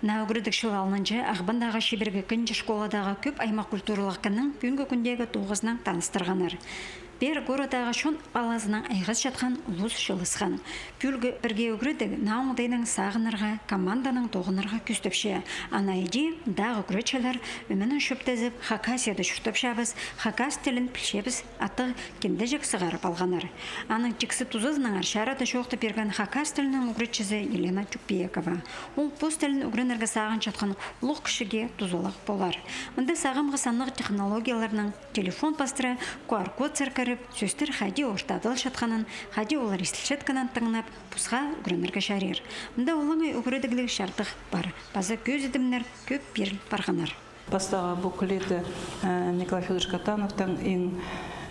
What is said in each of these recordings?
Наугрыдық шыл алынынчы ағбандағы шеберге күнжі школадағы көп аймақ культуралық күннің бүгінгі күндегі тоғызынан таныстырғаныр. Бер городағы шон балазынан айғыз жатқан ұлыс шылысқан. Пүлгі бірге үгірдік наумдайдың сағынырға, команданың тоғынырға күстіпше. Анайди дағы күречелер үмінің шөптезіп, хакасияды шүртіп шабыз, хакас тілін пілшебіз аттық кендежек сығарып алғаныр. Аның тексі тузызының аршарады жоқты берген хакас тілінің үгіретшізі Елена Чупиекова. Ол пост тілін үгіренерге сағын жатқан ұлық кішіге тузолақ болар. Мұнда сағымғы санлық технологияларының телефон пастыры QR-код церкіріп, сөстер хади ортадыл шатқанын, хади олар естілшетканын тыңнап, бұсға үгіренерге шарер. Мұнда олыңай үгіредігілік шартық бар. Базы көз едімнер көп беріл барғанар. Бастағы бұл күлеті Николай Федорович Катановтың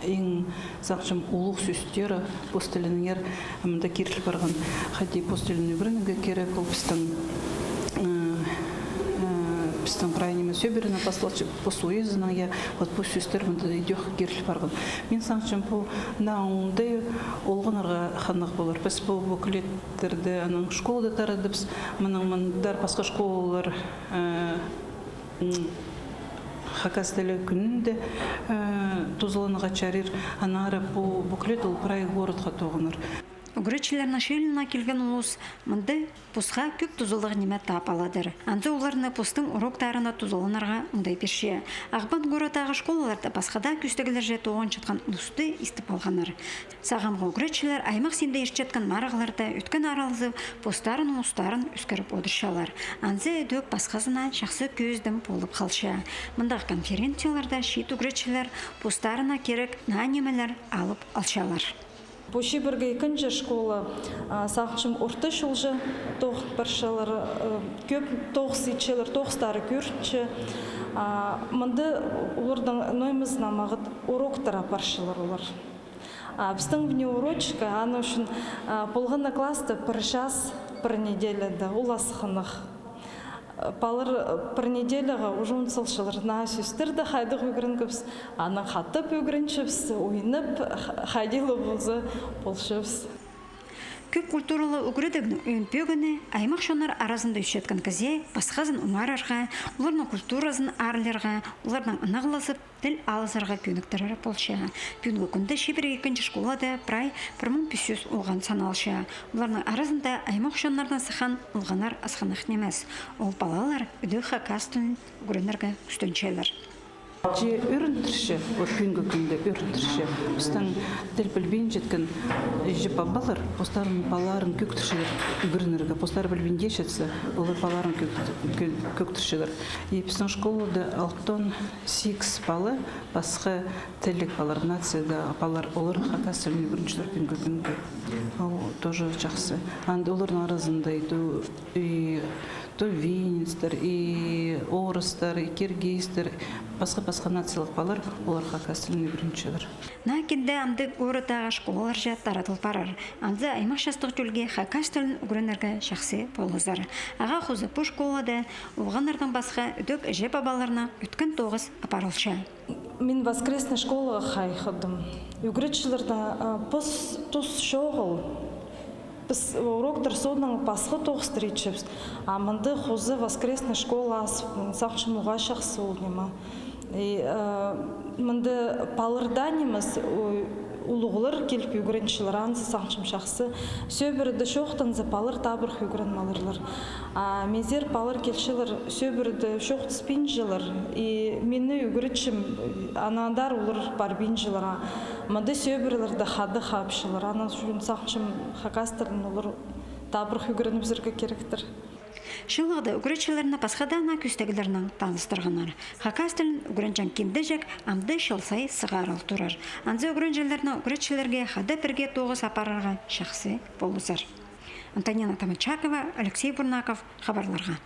ең сақшым ұлық сөстері постелінер мұнда керіл барған хади постелін үгіренеге керек ол біздің крайнеме сөберіне посыл уезінің я вот бұл сөстер мұнда идех керіл барған. Мен сақшым бұл науынды олғынарға қанық болар. Біз бұл күлеттерді школада тарады біз мұндар басқа школалар хакас тілі күнінде тузылыныға чарир, анары бұл бүкілет ол прай городқа тоғыныр. Үгіретшілерінің шеліна келген ұлыс мұнды пұсқа көп тұзылығы неме тап аладыр. Анды оларына пұстың уроктарына тұзылынарға ұндай берше. Ағбан городағы школаларда басқада күстігілер жет оғын жатқан ұлысты істіп алғаныр. Сағамғы үгіретшілер аймақ сенде ешчеткен марағыларда өткен аралызы пұстарын ұлыстарын үскіріп одыршалар. Анзы өдөк басқазына жақсы көздім болып қалшы. Мұндағы конференцияларда шет үгіретшілер пұстарына керек нанемелер алып алшалар. Бұшы бірге екінші школа сақшым орты шылжы тоқ баршалар, көп тоқсы ичелер, тоқстары көрші. Мұнды олардың ноймыз намағыд уроктара баршалар олар. Біздің вне урочка, аны үшін болғына класты бір час, бір неделеді, ол асықынық. Балыр бір неделіға ұжын сылшыларына сөстерді қайдық өгірін көпс, аны қатып өгірін шөпс, ойынып, қайдылы болзы болшөпс. Көп культуралы үгіредігінің өйін бөгіні аймақ шонар арасында үшеткен кізе басқазын ұмарарға, олардың культуразын арларға, олардың анағыласып, тіл алызарға көніктірері болшы. Бүгінгі күнді шебір екінші школада прай 1500 оған саналшы. Олардың арасында аймақ шонардан сыхан ұлғанар асқанақ немес. Ол балалар үді хакастың үгіренерге күстеншелер. Же өріндірші, өкінгі күнде өріндірші. Біздің тіл білбейін жеткен жіпа балар, постарын баларын көктіршілер үгірінерге. Постар білбейін дешетсі, олар баларын көктіршілер. Біздің школада 6-8 балы басқа тілік балар, нацияда балар, олар хакас тілін үгіріншілер күнгі күнге. Ол тоже жақсы. Анды олардың арасында винецтер, орыстар, киргизтер, басқа нациялық балар, олар хакас тілін үгіріншілер. Накенде амды городағы школалар жа таратыл барар. Анды аймақ шастық жөлге хакас тілін үгірінерге шақсы болыздар. Аға құзы бұл школада оғанардан басқа үдік әже бабаларына үткен тоғыз апарылшы. Мен воскресный школаға қайқыдым. Үгіретшілерді тұс шоғыл. Біз уроктар соның басқы тоғыстыр етшіпс. Амынды құзы воскресный школа асып, сақшым ұға шақсы ол нема. Мұнды палырданеміз улуғылыр келіп үгіреншілер ансы сақшым шақсы. Сөбірді шоқтанзы палыр табыр үгірен малырлар. Мезер палыр келшілер сөбірді шоқты спин жылыр. Мені үгіретшім анадар олыр бар бин жылыра. Мұнды сөбірлерді қады қапшылыр. Ана жүн сақшым хакастырын олыр табыр үгірен бізірге керектір. Шылығды үгіретшілеріні басқадана күстегілерінің таныстырғанар. Хакас тілін үгіренжан кенді жек амды шылсай сығарыл тұрар. Анзы үгіренжелеріні үгіретшілерге қады бірге тоғыз апарарға шақсы болызар. Антонина Тамачакова, Алексей Бурнаков, хабарларға.